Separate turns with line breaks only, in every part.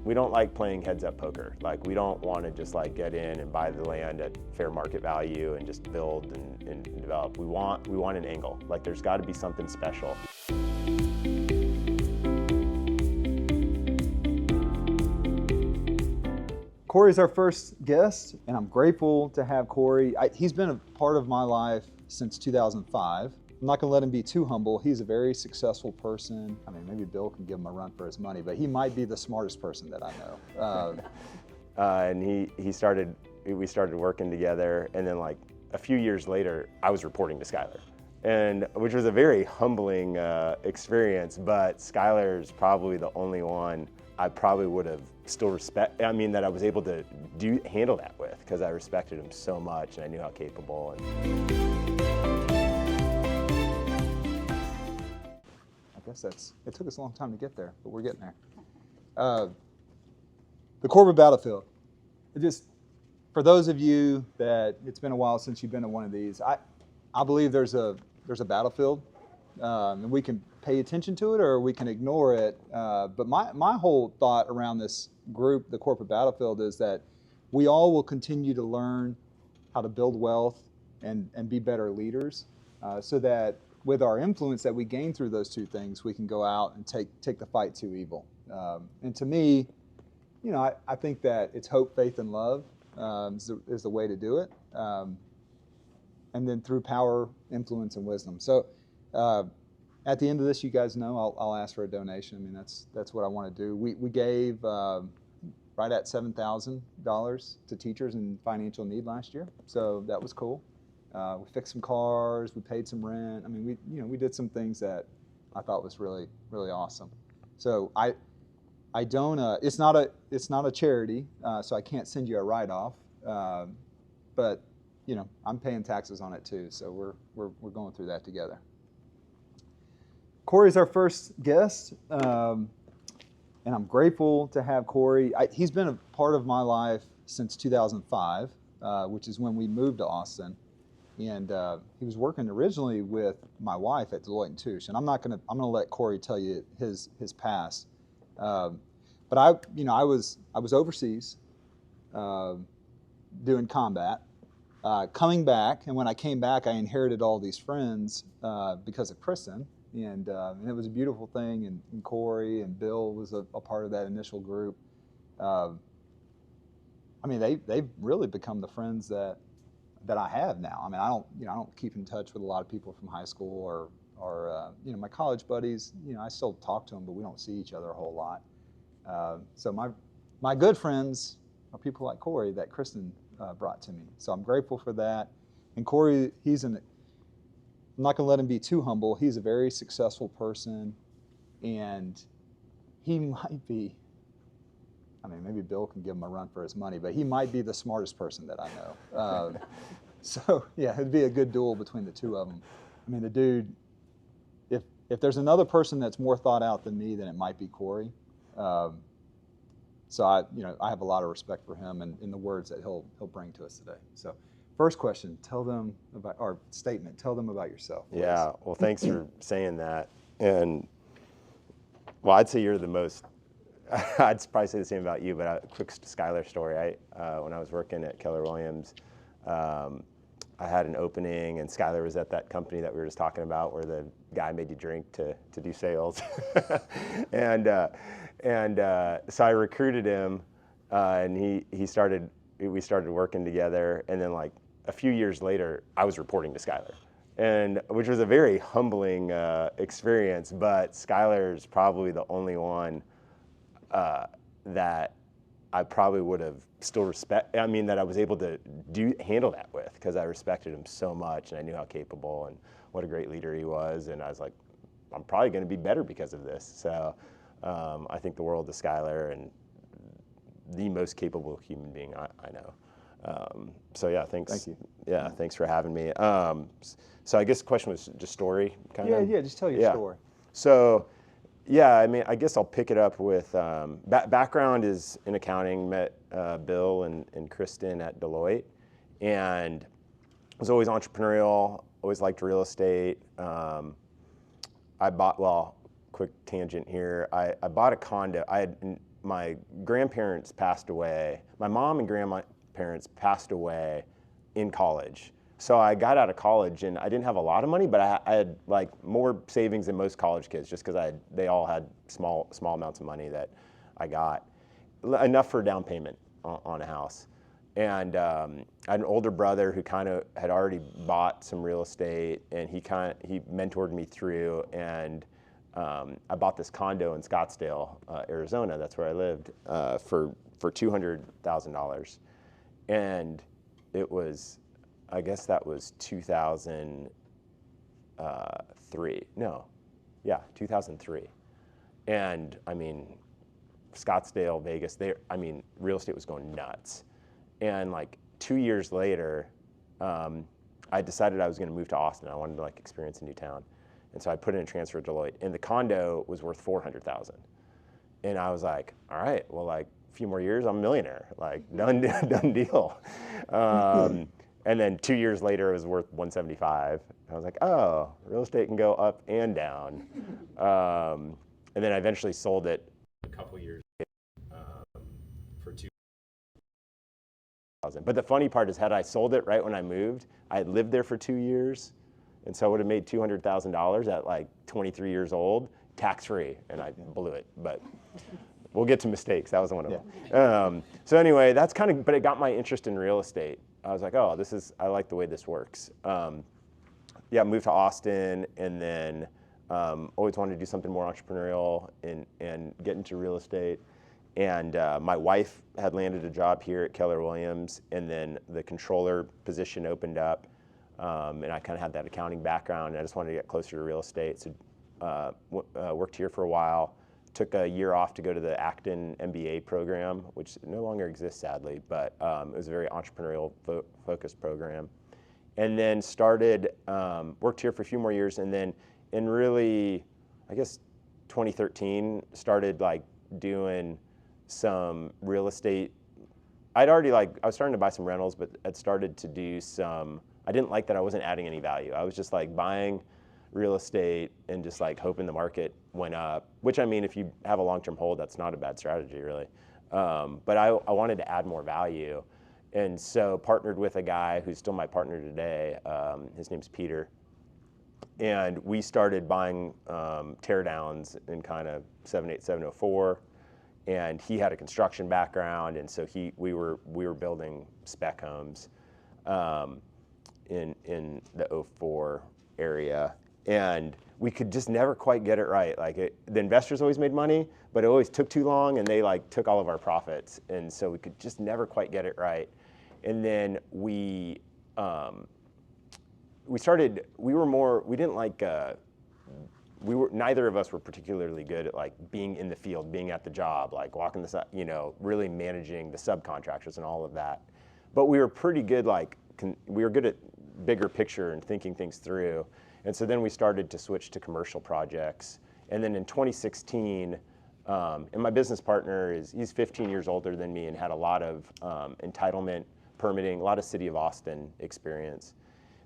we don't like playing heads up poker. Like, we don't want to just like get in and buy the land at fair market value and just build and develop. We want an angle. Like, there's got to be something special.
Cory's our first guest, and I'm grateful to have Cory. He's been a part of my life since 2005. I'm not gonna let him be too humble. He's a very successful person. I mean, maybe Bill can give him a run for his money, but he might be the smartest person that I know.
And we started working together, and then like a few years later, I was reporting to Schuyler, and which was a very humbling experience, but Schuyler's probably the only one I probably would have still that I was able to handle that with, because I respected him so much and I knew how capable.
I guess it took us a long time to get there, but we're getting there. The corporate battlefield. For those of you that it's been a while since you've been to one of these, I believe there's a battlefield, and we can pay attention to it or we can ignore it. But my whole thought around this group, the corporate battlefield, is that we all will continue to learn how to build wealth and be better leaders, so that with our influence that we gain through those two things, we can go out and take the fight to evil. And to me, I think that it's hope, faith, and love is the way to do it. And then through power, influence, and wisdom. So at the end of this, you guys know I'll ask for a donation. I mean, that's what I want to do. We gave right at $7,000 to teachers in financial need last year, so that was cool. We fixed some cars, we paid some rent. I mean, we did some things that I thought was really, really awesome. So I don't. It's not a charity, so I can't send you a write-off. But I'm paying taxes on it too, so we're going through that together. Cory's our first guest, and I'm grateful to have Cory. He's been a part of my life since 2005, which is when we moved to Austin. And he was working originally with my wife at Deloitte & Touche, and I'm gonna let Cory tell you his past. But I was overseas doing combat, coming back, and when I came back, I inherited all these friends because of Kristen, and it was a beautiful thing. And Cory and Bill was a part of that initial group. I mean, they've really become the friends that I have now. I mean, I don't keep in touch with a lot of people from high school or my college buddies. I still talk to them, but we don't see each other a whole lot. So my good friends are people like Cory that Kristen brought to me. So I'm grateful for that. And Cory, I'm not going to let him be too humble. He's a very successful person, and he might be, I mean, maybe Bill can give him a run for his money, but he might be the smartest person that I know. So yeah, it'd be a good duel between the two of them. I mean, the dude, if there's another person that's more thought out than me, then it might be Cory. So I have a lot of respect for him and in the words that he'll bring to us today. So first question, tell them about yourself, please.
Yeah, well, thanks for saying that. And well, I'd say you're the most, I'd probably say the same about you, but a quick Schuyler story. When I was working at Schuyler Williams, I had an opening, and Schuyler was at that company that we were just talking about where the guy made you drink to do sales. and so I recruited him, and we started working together, and then like a few years later, I was reporting to Schuyler, and which was a very humbling experience, but Schuyler's probably the only one that I probably would have still that I was able to handle that with, because I respected him so much and I knew how capable and what a great leader he was, and I was like, I'm probably going to be better because of this. So I think the world of Schuyler, and the most capable human being I know. So yeah, thanks.
Thank you.
Yeah, thanks for having me. So I guess the question was just story, kind of?
Yeah, just tell your story.
So yeah, I mean, I guess I'll pick it up with background is in accounting. Met Bill and Kristen at Deloitte, and was always entrepreneurial. Always liked real estate. Quick tangent here. I bought a condo. my grandparents passed away. My mom and grandparents passed away in college. So I got out of college and I didn't have a lot of money, but I had like more savings than most college kids, just because they all had small amounts of money that I got, enough for a down payment on a house. And I had an older brother who kind of had already bought some real estate, and he mentored me through, and I bought this condo in Scottsdale, Arizona. That's where I lived, for $200,000, and it was, I guess that was 2003. No, yeah, 2003. And I mean, Scottsdale, Vegas, real estate was going nuts. And like 2 years later, I decided I was going to move to Austin. I wanted to like experience a new town. And so I put in a transfer at Deloitte, and the condo was worth $400,000. And I was like, all right, well, like a few more years, I'm a millionaire, like done deal. And then 2 years later, it was worth 175. I was like, oh, real estate can go up and down. And then I eventually sold it a couple years for $2,000. But the funny part is, had I sold it right when I moved, I had lived there for 2 years, and so I would have made $200,000 at like 23 years old, tax-free, and I blew it. But we'll get to mistakes. That was one of them. So anyway, that's but it got my interest in real estate. I was like, oh, I like the way this works. Moved to Austin, and then always wanted to do something more entrepreneurial and get into real estate. And my wife had landed a job here at Schuyler Williams, and then the controller position opened up, and I kind of had that accounting background, and I just wanted to get closer to real estate. So worked here for a while, took a year off to go to the Acton MBA program, which no longer exists, sadly, but it was a very entrepreneurial focused program. And then worked here for a few more years, and then in really, I guess 2013, started like doing some real estate. I was starting to buy some rentals, but I'd started to do I didn't like that I wasn't adding any value. I was just like buying real estate and just like hoping the market went up, which, I mean, if you have a long-term hold, that's not a bad strategy, really. But I wanted to add more value. And so partnered with a guy who's still my partner today. His name's Peter. And we started buying teardowns in kind of 787, 704. And he had a construction background, and so we were building spec homes in the 04 area. And we could just never quite get it right. Like the investors always made money, but it always took too long, and they like took all of our profits. And so we could just never quite get it right. And then neither of us were particularly good at like being in the field, being at the job, like walking really managing the subcontractors and all of that. But we were pretty good, we were good at bigger picture and thinking things through. And so then we started to switch to commercial projects. And then in 2016, and my business partner he's 15 years older than me and had a lot of entitlement, permitting, a lot of city of Austin experience.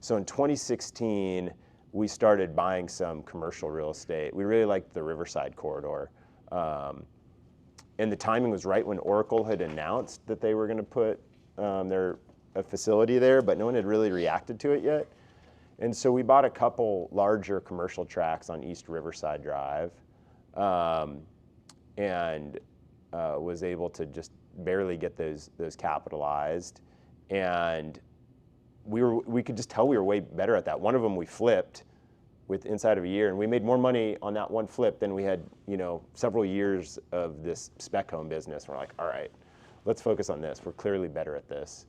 So in 2016, we started buying some commercial real estate. We really liked the Riverside corridor. And the timing was right when Oracle had announced that they were going to put a facility there, but no one had really reacted to it yet. And so we bought a couple larger commercial tracts on East Riverside Drive, and was able to just barely get those capitalized. And we could just tell we were way better at that. One of them we flipped inside of a year, and we made more money on that one flip than we had, several years of this spec home business. We're like, all right, let's focus on this. We're clearly better at this.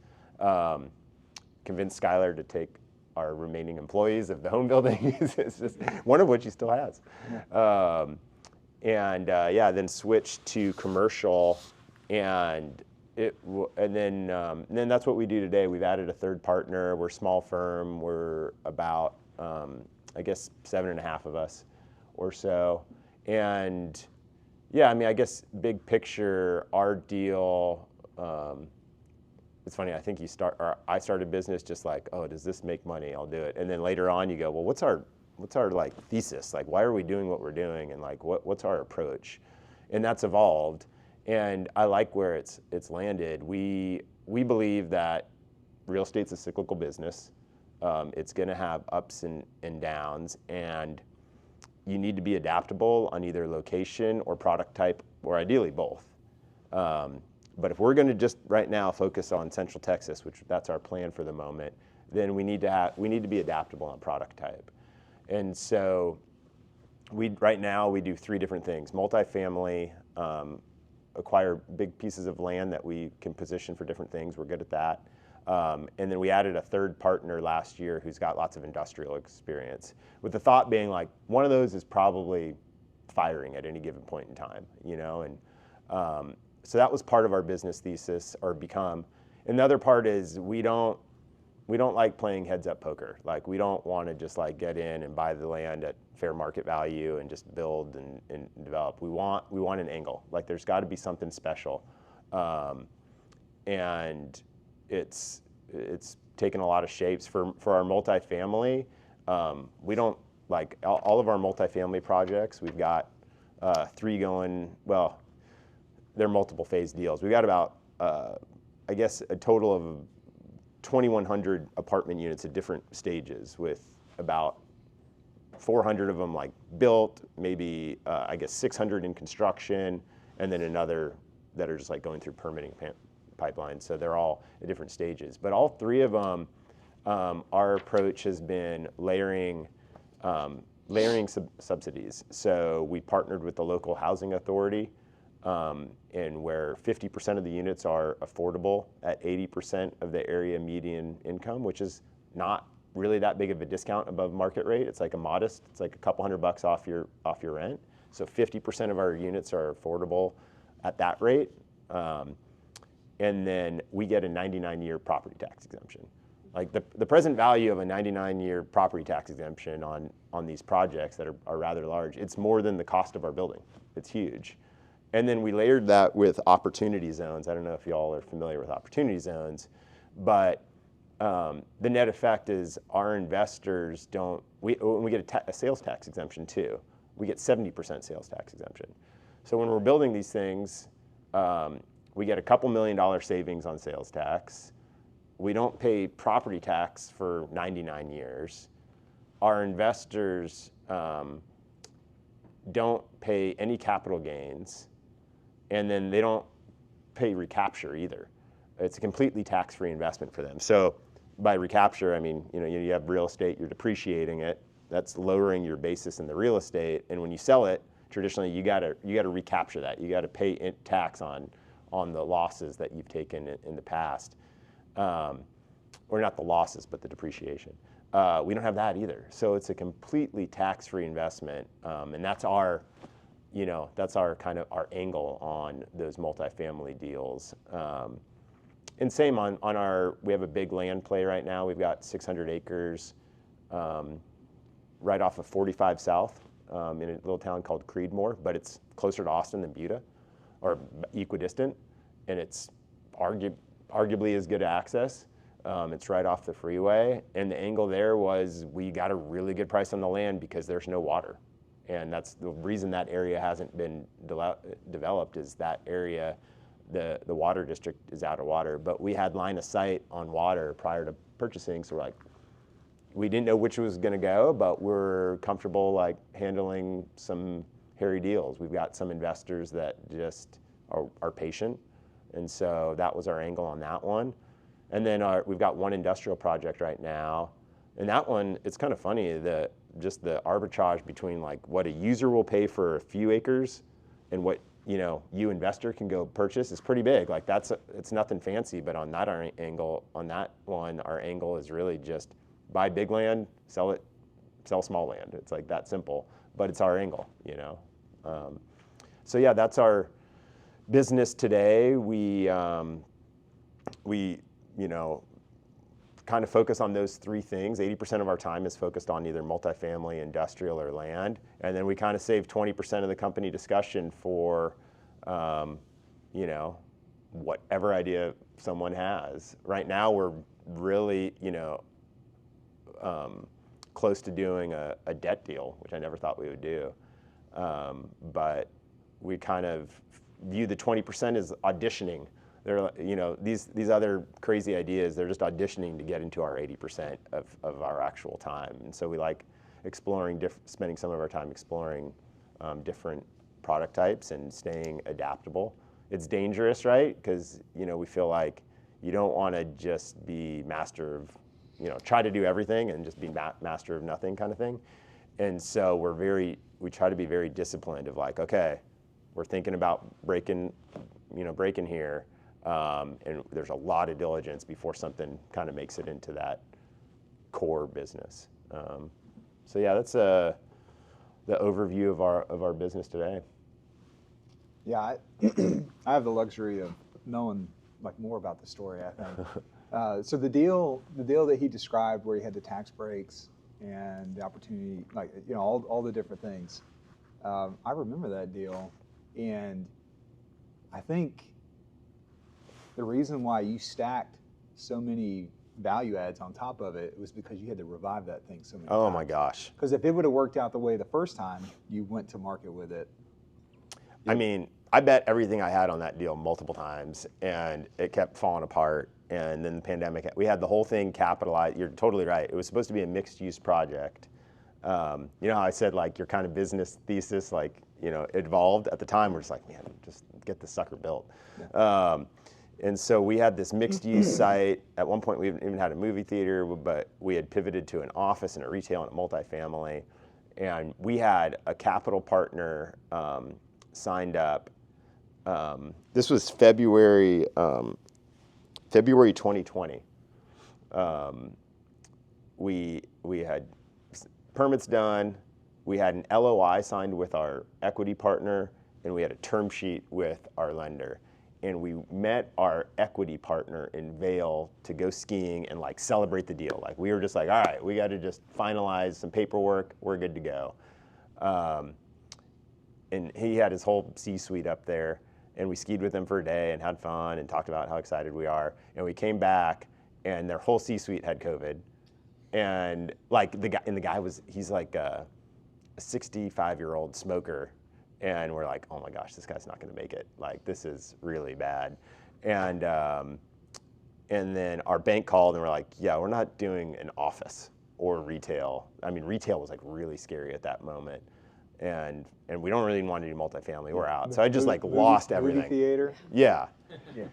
Convinced Schuyler to take our remaining employees of the home building, it's just, one of which he still has. Then switched to commercial, and then that's what we do today. We've added a third partner. We're a small firm. We're about, I guess, 7.5 of us or so. And I guess big picture, our deal, it's funny, I think I started business just like, oh, does this make money? I'll do it. And then later on you go, well, what's our like thesis? Like, why are we doing what we're doing? And like, what's our approach? And that's evolved. And I like where it's landed. We believe that real estate's a cyclical business. It's going to have ups and downs, and you need to be adaptable on either location or product type, or ideally both. But if we're going to just right now focus on Central Texas, which that's our plan for the moment, then we need to be adaptable on product type. And so right now we do 3 different things: multifamily, acquire big pieces of land that we can position for different things. We're good at that. And then we added a 3rd partner last year who's got lots of industrial experience, with the thought being like one of those is probably firing at any given point in time, you know. And so that was part of our business thesis, or become. And the other part is we don't like playing heads up poker. Like, we don't want to just like get in and buy the land at fair market value and just build and develop. We want an angle. Like, there's got to be something special, and it's taken a lot of shapes for our multifamily. We don't like all of our multifamily projects. We've got 3 going. Well, they're multiple phase deals. We've got about I guess a total of 2,100 apartment units at different stages, with about 400 of them like built, maybe I guess 600 in construction, and then another that are just like going through permitting pipelines. So they're all at different stages. But all 3 of them, our approach has been layering subsidies. So we partnered with the local housing authority, and where 50% of the units are affordable at 80% of the area median income, which is not really that big of a discount above market rate. It's like it's like a couple $100 off your rent. So 50% of our units are affordable at that rate. And then we get a 99-year property tax exemption. Like, the present value of a 99-year property tax exemption on these projects that are rather large, it's more than the cost of our building. It's huge. And then we layered that with opportunity zones. I don't know if y'all are familiar with opportunity zones, but the net effect is our investors when we get a sales tax exemption too. We get 70% sales tax exemption. So when we're building these things, we get a couple $1 million savings on sales tax. We don't pay property tax for 99 years. Our investors don't pay any capital gains, and then they don't pay recapture either. It's a completely tax-free investment for them. So by recapture, I mean, you have real estate, you're depreciating it. That's lowering your basis in the real estate, and when you sell it, traditionally you got to recapture that. You got to pay tax on the losses that you've taken in the past, or not the losses, but the depreciation. We don't have that either. So it's a completely tax-free investment, and that's our kind of our angle on those multifamily deals. And same on we have a big land play right now. We've got 600 acres right off of 45 South in a little town called Creedmoor, but it's closer to Austin than Buda, or equidistant, and it's arguably as good access. It's right off the freeway, and the angle there was we got a really good price on the land because there's no water. And that's the reason that area hasn't been developed, is that area, the water district is out of water. But we had line of sight on water prior to purchasing, so we didn't know which was going to go, but we're comfortable like handling some hairy deals. We've got some investors that just are patient, and so that was our angle on that one. And then we've got one industrial project right now, and that one, it's kind of funny, just the arbitrage between like what a user will pay for a few acres and what you investor can go purchase is pretty big. Like, it's nothing fancy, but on that our angle is really just buy big land, sell small land. It's like that simple, but it's our angle, So yeah, that's our business today. We kind of focus on those 3 things. 80% of our time is focused on either multifamily, industrial, or land. And then we kind of save 20% of the company discussion for, whatever idea someone has. Right now, we're really, close to doing a debt deal, which I never thought we would do. But we kind of view the 20% as auditioning. They're, you know, these other crazy ideas, they're just auditioning to get into our 80% of our actual time. And so we like exploring, spending some of our time exploring different product types and staying adaptable. It's dangerous, right? Because, you know, we feel like you don't want to just be master of, you know, try to do everything and just be master of nothing kind of thing. And so we try to be very disciplined of like, okay, we're thinking about breaking here. And there's a lot of diligence before something kind of makes it into that core business. So yeah, that's the overview of our business today.
Yeah, I have the luxury of knowing like more about the story, I think. So the deal that he described, where he had the tax breaks and the opportunity, like, you know, all the different things. I remember that deal, and I think the reason why you stacked so many value adds on top of it was because you had to revive that thing so many times.
Oh my gosh.
Because if it would have worked out the way the first time you went to market with it.
I mean, I bet everything I had on that deal multiple times, and it kept falling apart. And then the pandemic, we had the whole thing capitalized. You're totally right. It was supposed to be a mixed-use project. You know how I said, like, your kind of business thesis, like, you know, evolved? At the time, we're just like, man, just get this sucker built. Yeah. And so we had this mixed-use site. At one point, we even had a movie theater, but we had pivoted to an office and a retail and a multifamily. And we had a capital partner signed up. This was February 2020. We had permits done. We had an LOI signed with our equity partner, and we had a term sheet with our lender. And we met our equity partner in Vail to go skiing and like celebrate the deal. Like, we were just like, all right, we got to just finalize some paperwork. We're good to go. And he had his whole C-suite up there, and we skied with him for a day and had fun and talked about how excited we are. And we came back, and their whole C-suite had COVID. And like the guy he's like a 65-year-old smoker. And we're like, oh my gosh, this guy's not going to make it. Like, this is really bad. And then our bank called, and we're like, yeah, we're not doing an office or retail. I mean, retail was like really scary at that moment. And we don't really want to do multifamily. We're out. So I just like lost everything.
Movie theater?
Yeah. Yeah.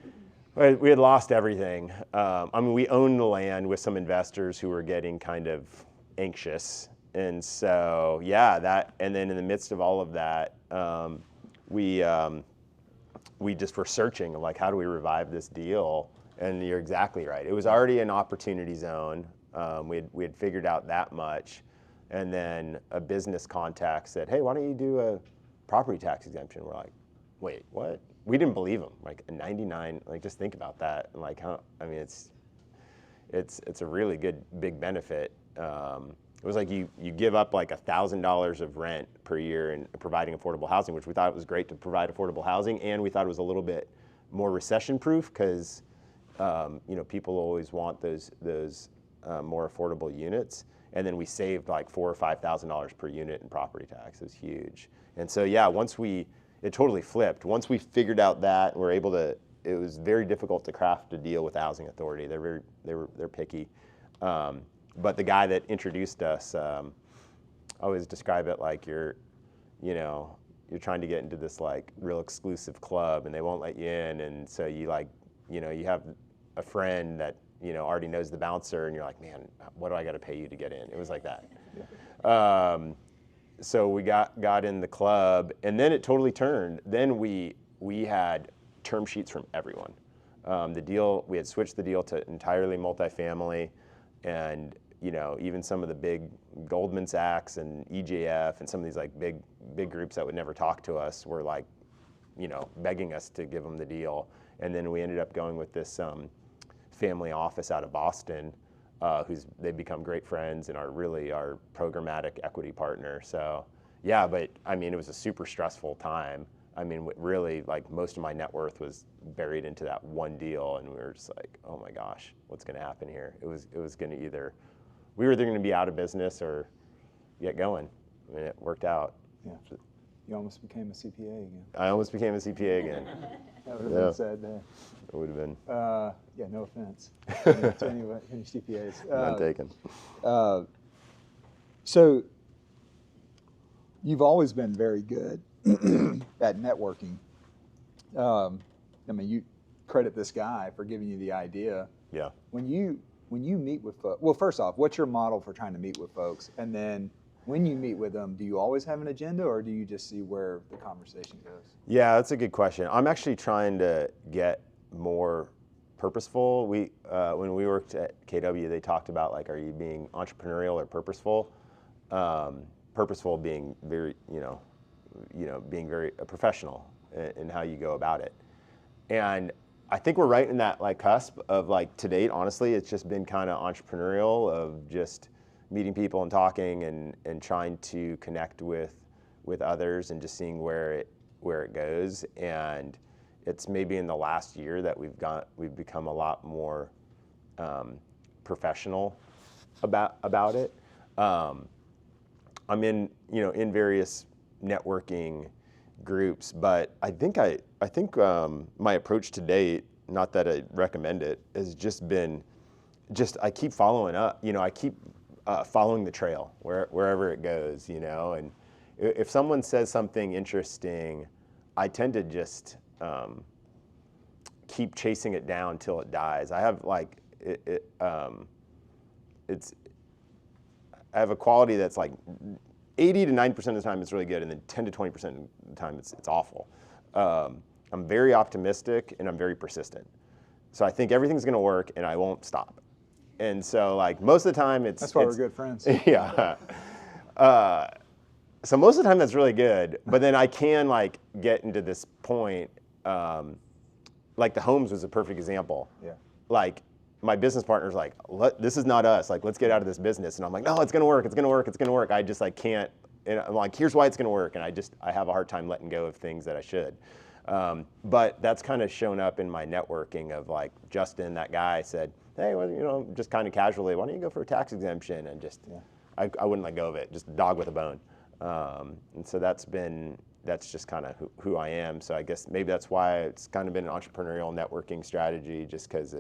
We had lost everything. I mean, we owned the land with some investors who were getting kind of anxious. And so, yeah, and then in the midst of all of that, we just were searching, like, how do we revive this deal? And you're exactly right. It was already an opportunity zone. We had figured out that much. And then a business contact said, hey, why don't you do a property tax exemption? We're like, wait, what? We didn't believe him. Like, a 99, like, just think about that. And like, how, I mean, it's a really good, big benefit. It was like you give up like $1,000 of rent per year in providing affordable housing, which we thought was great to provide affordable housing, and we thought it was a little bit more recession-proof because you know, people always want those more affordable units. And then we saved like $4,000 or $5,000 per unit in property tax. It was huge. And so yeah, it totally flipped. Once we figured out that, and we're able to. It was very difficult to craft a deal with the housing authority. They're picky. But the guy that introduced us, I always describe it like you're trying to get into this like real exclusive club, and they won't let you in, and so you like, you know, you have a friend that, you know, already knows the bouncer, and you're like, man, what do I got to pay you to get in? It was like that. Yeah. So we got in the club, and then it totally turned. Then we had term sheets from everyone. We had switched the deal to entirely multifamily, and, you know, even some of the big Goldman Sachs and EJF and some of these like big groups that would never talk to us were like, you know, begging us to give them the deal. And then we ended up going with this family office out of Boston, they've become great friends and are really our programmatic equity partner. So yeah, but I mean, it was a super stressful time. I mean, really, like, most of my net worth was buried into that one deal, and we were just like, oh my gosh, what's going to happen here? It was going to we were either going to be out of business or get going. I mean, it worked out.
Yeah. You almost became a CPA again.
I almost became a CPA again.
That would have been a sad day.
It would have been.
Yeah, no offense to any CPAs.
None taken.
So you've always been very good at networking. I mean, you credit this guy for giving you the idea.
Yeah.
When you meet with folks, well, first off, what's your model for trying to meet with folks? And then when you meet with them, do you always have an agenda, or do you just see where the conversation goes?
Yeah, that's a good question. I'm actually trying to get more purposeful. When we worked at KW, they talked about like, are you being entrepreneurial or purposeful? Purposeful being very, being very professional in how you go about it. And I think we're right in that like cusp of like, to date, honestly, it's just been kind of entrepreneurial of just meeting people and talking and trying to connect with others and just seeing where it goes. And it's maybe in the last year that we've become a lot more professional about it. I'm in various networking groups, but I think my approach to date, not that I recommend it, has just been I keep following up. I keep following the trail wherever it goes, and if someone says something interesting, I tend to just keep chasing it down till it dies. I have like I have a quality that's like 80 to 90% of the time it's really good, and then 10 to 20% of the time it's awful. I'm very optimistic and I'm very persistent. So I think everything's gonna work and I won't stop. And so like most of the time
that's why we're good friends.
Yeah. So most of the time that's really good, but then I can like get into this point, like the homes was a perfect example.
Yeah.
Like my business partner's like, this is not us. Like, let's get out of this business. And I'm like, no, it's gonna work. It's gonna work. It's gonna work. I just like can't. And I'm like, here's why it's gonna work. And I have a hard time letting go of things that I should. But that's kind of shown up in my networking of like Justin, that guy said, hey, well, just kind of casually, why don't you go for a tax exemption? And just, I wouldn't let go of it. Just a dog with a bone. And so that's just kind of who I am. So I guess maybe that's why it's kind of been an entrepreneurial networking strategy, just because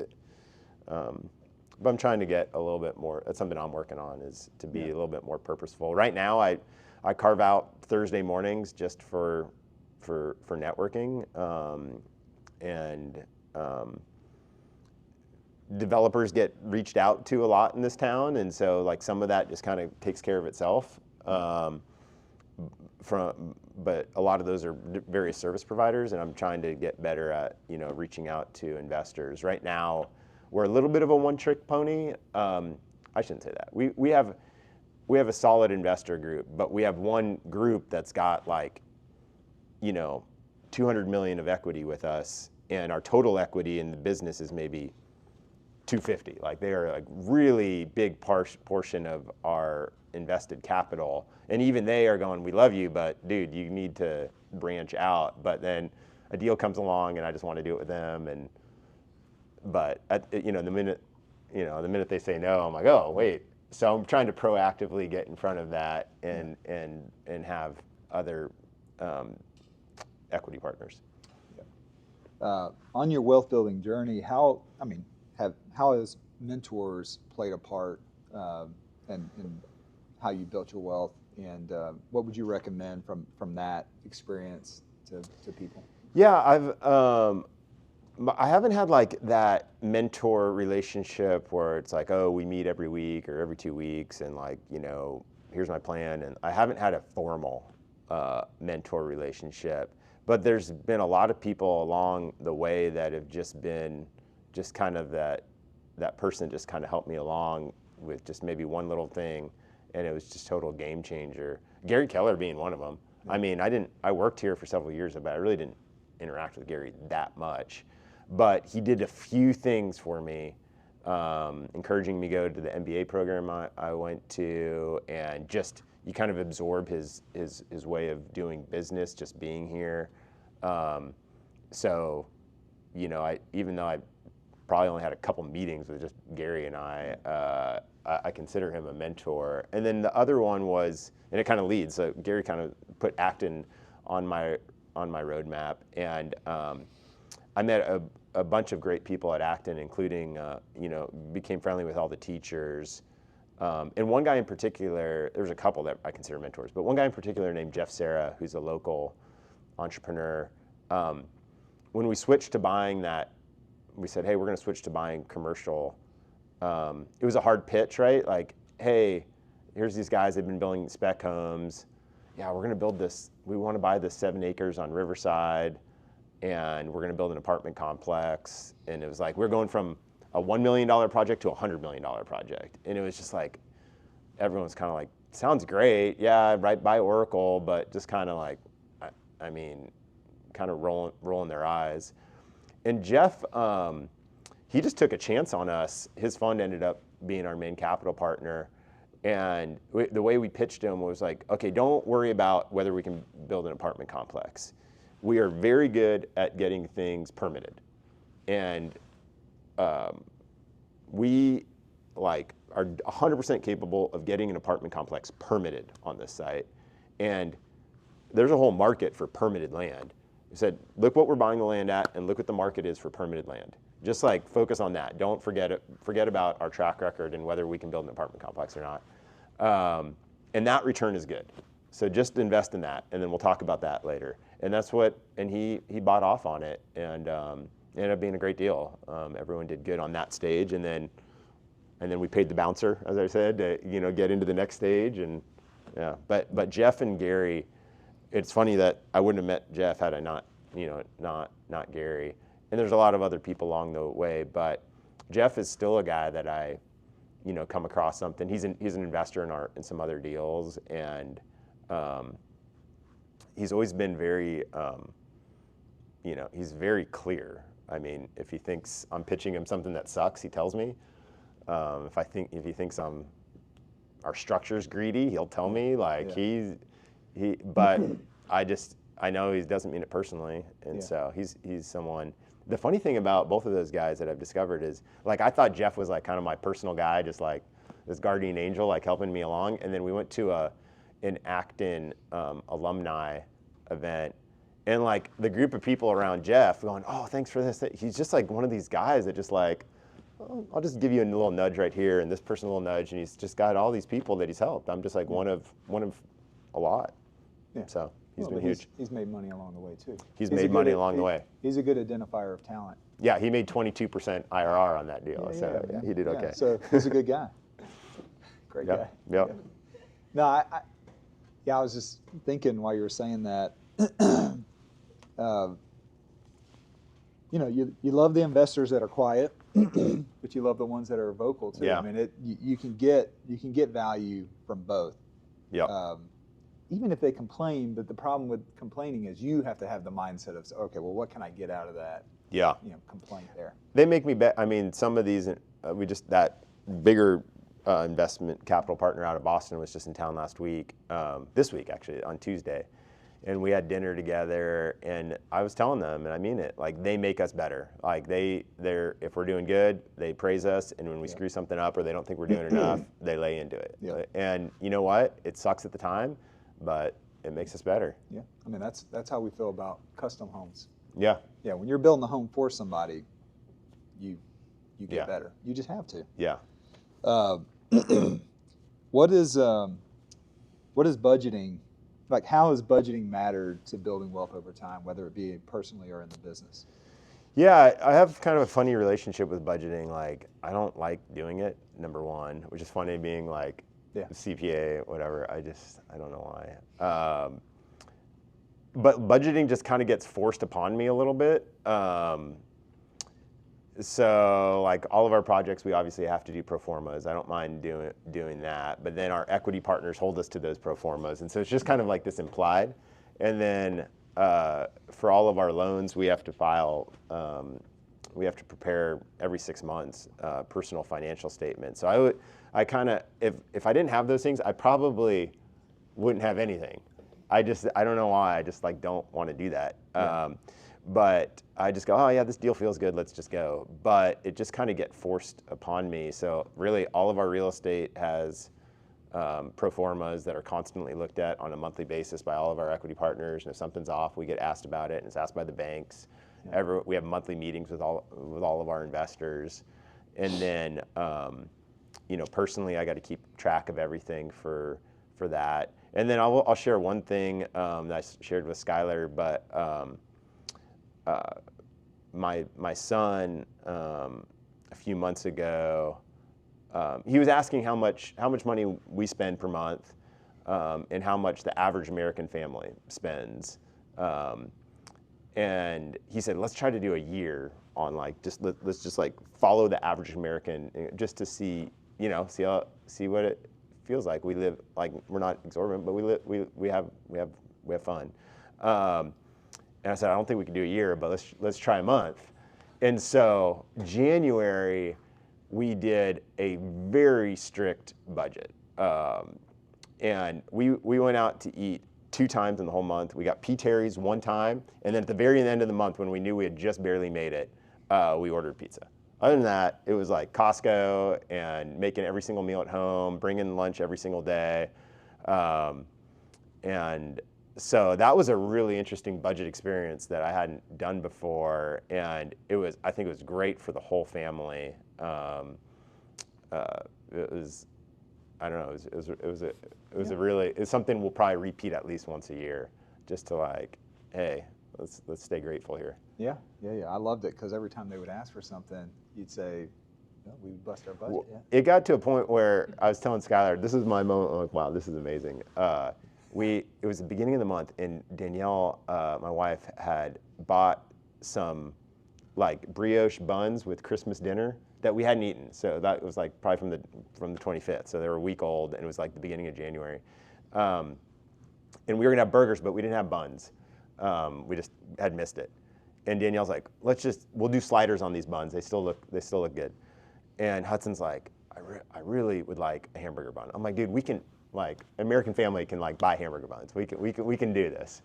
but I'm trying to get a little bit more. That's something I'm working on, is to be a little bit more purposeful. Right now, I carve out Thursday mornings just for networking, and developers get reached out to a lot in this town, and so like some of that just kind of takes care of itself. But a lot of those are various service providers, and I'm trying to get better at reaching out to investors. Right now, we're a little bit of a one-trick pony. I shouldn't say that. We have a solid investor group, but we have one group that's got like, $200 million of equity with us, and our total equity in the business is maybe $250. Like they are a really big portion of our invested capital, and even they are going, we love you, but dude, you need to branch out. But then a deal comes along, and I just want to do it with them, but the minute they say no, I'm like, oh wait. So I'm trying to proactively get in front of that and have other equity partners.
On your wealth building journey, how has mentors played a part in how you built your wealth, and what would you recommend from that experience to people?
Yeah, I haven't had like that mentor relationship where it's like, oh, we meet every week or every 2 weeks, and like, here's my plan. And I haven't had a formal mentor relationship, but there's been a lot of people along the way that have just been kind of that person just kind of helped me along with just maybe one little thing, and it was just total game changer. Gary Keller being one of them. Yeah. I mean, I worked here for several years, but I really didn't interact with Gary that much. But he did a few things for me, encouraging me to go to the MBA program I went to, and just you kind of absorb his way of doing business, just being here. So, even though I probably only had a couple meetings with just Gary and I consider him a mentor. And then the other one was, and it kind of leads, so Gary kind of put Acton on my roadmap. And I met a bunch of great people at Acton, including became friendly with all the teachers. And one guy in particular, there's a couple that I consider mentors, but one guy in particular named Jeff Serra, who's a local entrepreneur. When we switched to buying that, we said, hey, we're going to switch to buying commercial. It was a hard pitch, right? Like, hey, here's these guys, they've been building spec homes. Yeah, we're going to build this. We want to buy this 7 acres on Riverside, and we're going to build an apartment complex. And it was like, we're going from a $1 million project to a $100 million project. And it was just like, everyone's kind of like, sounds great. Yeah, right by Oracle, but just kind of like, I mean, kind of rolling their eyes. And Jeff, he just took a chance on us. His fund ended up being our main capital partner. And the way we pitched him was like, okay, don't worry about whether we can build an apartment complex. We are very good at getting things permitted. And we are 100% capable of getting an apartment complex permitted on this site. And there's a whole market for permitted land. We said, look what we're buying the land at and look what the market is for permitted land. Just like focus on that. Don't forget about our track record and whether we can build an apartment complex or not. And that return is good. So just invest in that, and then we'll talk about that later. And that's and he bought off on it, and it ended up being a great deal. Everyone did good on that stage, and then we paid the bouncer, as I said, to get into the next stage. And yeah, but Jeff and Gary, it's funny that I wouldn't have met Jeff had I not Gary. And there's a lot of other people along the way, but Jeff is still a guy that I, come across something. He's an investor in some other deals, and he's always been very, he's very clear. I mean, if he thinks I'm pitching him something that sucks, he tells me. If he thinks our structure's greedy, he'll tell me. Like but I know he doesn't mean it personally, and so he's someone. The funny thing about both of those guys that I've discovered is, like, I thought Jeff was like kind of my personal guy, just like this guardian angel, like helping me along. And then we went to an Acton alumni event, and like the group of people around Jeff going, oh, thanks for this. He's just like one of these guys that just like, oh, I'll just give you a little nudge right here, and this person a little nudge, and he's just got all these people that he's helped. I'm just like one of a lot. Yeah. So. He's been huge.
He's made money along the way, too.
He's made money along the way.
He's a good identifier of talent.
Yeah, he made 22% IRR on that deal, so he did okay.
So he's a good guy. Great guy.
Yep.
No, I was just thinking while you were saying that, you love the investors that are quiet, but you love the ones that are vocal, too.
Yeah.
I mean, you can get value from both.
Yeah.
Even if they complain, but the problem with complaining is you have to have the mindset of, okay, well, what can I get out of that?
Yeah.
Complaint there.
They make me bet. I mean, some of these, that bigger investment capital partner out of Boston was just in town this week actually, on Tuesday. And we had dinner together, and I was telling them, and I mean it, like, they make us better. Like, if we're doing good, they praise us, and when we screw something up or they don't think we're doing enough, they lay into it. Yeah. And you know what? It sucks at the time, but it makes us better.
Yeah, I mean, that's how we feel about custom homes.
Yeah.
Yeah, when you're building a home for somebody, you get better. You just have to.
Yeah.
What is budgeting, like, how has budgeting mattered to building wealth over time, whether it be personally or in the business?
Yeah, I have kind of a funny relationship with budgeting. Like, I don't like doing it, number one, which is funny being like, CPA, whatever. I don't know why. But budgeting just kind of gets forced upon me a little bit. So like all of our projects, we obviously have to do pro formas. I don't mind doing that. But then our equity partners hold us to those pro formas. And so it's just kind of like this implied. And then for all of our loans, we have to file, we have to prepare every 6 months personal financial statements. So I kind of, if I didn't have those things, I probably wouldn't have anything. I don't know why, I just like don't want to do that. Yeah. But I just go, oh yeah, this deal feels good, let's just go. But it just kind of get forced upon me. So really all of our real estate has pro formas that are constantly looked at on a monthly basis by all of our equity partners. And if something's off, we get asked about it, and it's asked by the banks. We have monthly meetings with all of our investors. And then, personally, I got to keep track of everything for that. And then I'll share one thing that I shared with Schuyler, but my son a few months ago, he was asking how much money we spend per month, and how much the average American family spends. And he said, let's try to do a year on let's just follow the average American, just to see what it feels like. We live, we're not exorbitant, but we have fun. And I said, I don't think we can do a year, but let's try a month. And so January, we did a very strict budget. And we went out to eat 2 times in the whole month. We got P. Terry's 1 time, and then at the very end of the month, when we knew we had just barely made it, we ordered pizza. Other than that, it was like Costco and making every single meal at home, bringing lunch every single day. And so that was a really interesting budget experience that I hadn't done before, and I think it was great for the whole family. It was, I don't know, it's something we'll probably repeat at least once a year, just to hey, let's stay grateful here.
Yeah. I loved it, because every time they would ask for something, you'd say, we would bust our budget.
Well, it got to a point where I was telling Schuyler, this is my moment. I'm like, wow, this is amazing. It was the beginning of the month, and Danielle, my wife, had bought some brioche buns with Christmas dinner that we hadn't eaten. So that was probably from the 25th. So they were a week old, and it was the beginning of January. And we were gonna have burgers, but we didn't have buns. We just had missed it. And Danielle's like, we'll do sliders on these buns. They still look good. And Hudson's like, I really would like a hamburger bun. I'm like, dude, we can, American family can buy hamburger buns. We can do this.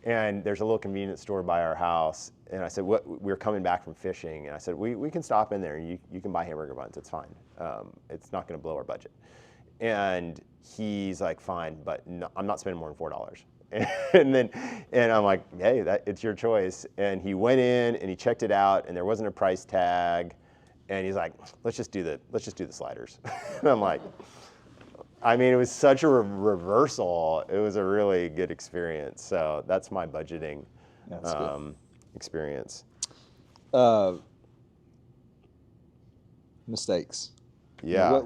And there's a little convenience store by our house. And I said, we were coming back from fishing. And I said, we can stop in there and you can buy hamburger buns. It's fine. It's not going to blow our budget. And he's like, fine, but no, I'm not spending more than $4. And I'm like, hey, it's your choice. And he went in and he checked it out, and there wasn't a price tag. And he's like, let's just do the sliders. And I'm like, it was such a reversal. It was a really good experience. So that's my budgeting experience.
Mistakes.
Yeah.
I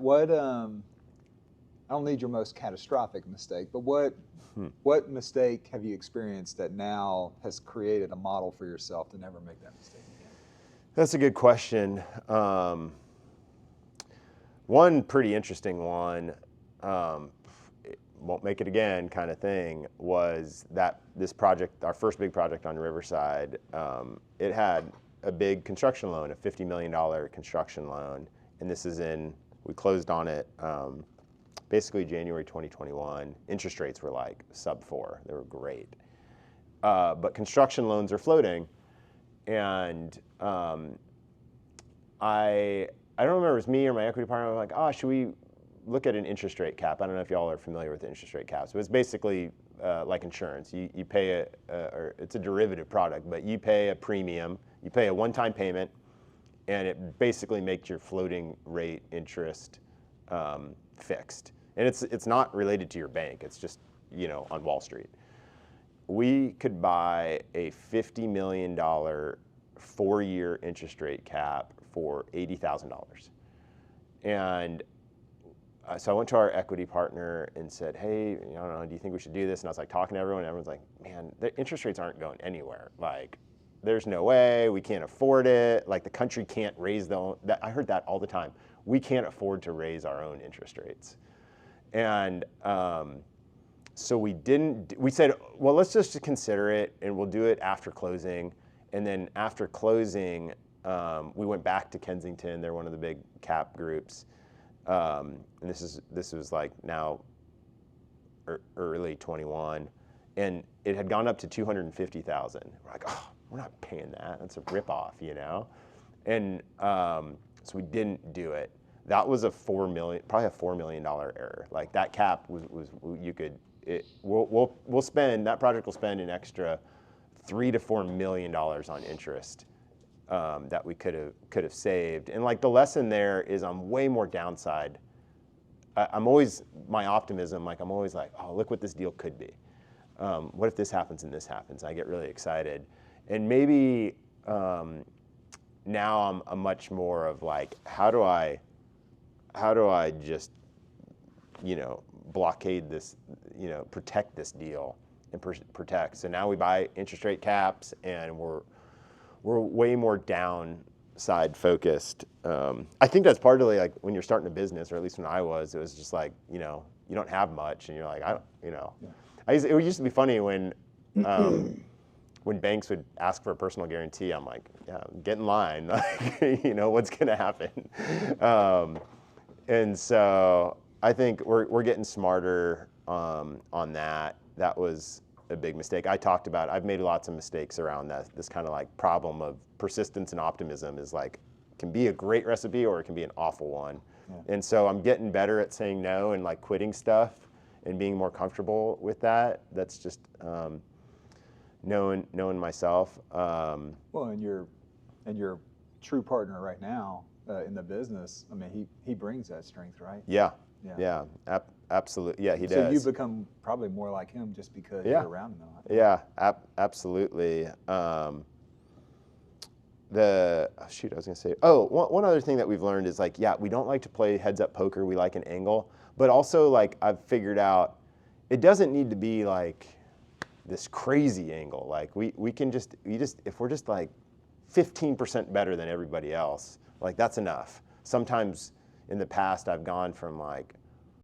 don't need your most catastrophic mistake, but what mistake have you experienced that now has created a model for yourself to never make that mistake again?
That's a good question. One pretty interesting one, won't make it again kind of thing, was that this project, our first big project on Riverside, it had a big construction loan, a $50 million construction loan. And we closed on it basically January 2021. Interest rates were sub 4. They were great. But construction loans are floating. And I don't remember if it was me or my equity partner. I was like, should we look at an interest rate cap? I don't know if y'all are familiar with the interest rate caps, but it's basically like insurance. You pay or it's a derivative product, but you pay a premium, you pay a one-time payment, and it basically makes your floating rate interest fixed. And it's not related to your bank. It's just, on Wall Street. We could buy a $50 million 4-year interest rate cap for $80,000. And so I went to our equity partner and said, hey, I don't know, do you think we should do this? And I was talking to everyone, and everyone's like, man, the interest rates aren't going anywhere. There's no way, we can't afford it. The country can't raise I heard that all the time. We can't afford to raise our own interest rates. And so we said, well, let's just consider it, and we'll do it after closing. And then after closing, we went back to Kensington. They're one of the big cap groups. And this was now early 21. And it had gone up to $250,000. We're like, we're not paying that. That's a ripoff, And so we didn't do it. that was probably a $4 million error. Like that cap we'll spend, that project will spend an extra $3 to $4 million on interest that we could have saved. And like the lesson there is I'm way more downside. I'm always, my optimism, like I'm always like, oh, look what this deal could be. What if this happens and this happens? I get really excited. And maybe now I'm much more of like, how do I just, blockade this, protect this deal and protect. So now we buy interest rate caps and we're way more downside focused. I think that's partly like when you're starting a business, or at least when I was, it was just like, you don't have much and you're like, it used to be funny when banks would ask for a personal guarantee, I'm like, yeah, get in line. Like, what's going to happen? And so I think we're getting smarter on that. That was a big mistake. I've made lots of mistakes around that. This kind of like problem of persistence and optimism is like, can be a great recipe or it can be an awful one. Yeah. And so I'm getting better at saying no and like quitting stuff and being more comfortable with that. That's just knowing myself.
Well, and your true partner right now in the business, I mean, he brings that strength, right?
Yeah. Absolutely. Yeah, he does.
So you become probably more like him just because you're around him.
Yeah, absolutely. I was going to say, one other thing that we've learned is like, we don't like to play heads up poker. We like an angle, but also like I've figured out it doesn't need to be like this crazy angle. Like we can just if we're just like 15% better than everybody else, like that's enough. Sometimes in the past I've gone from like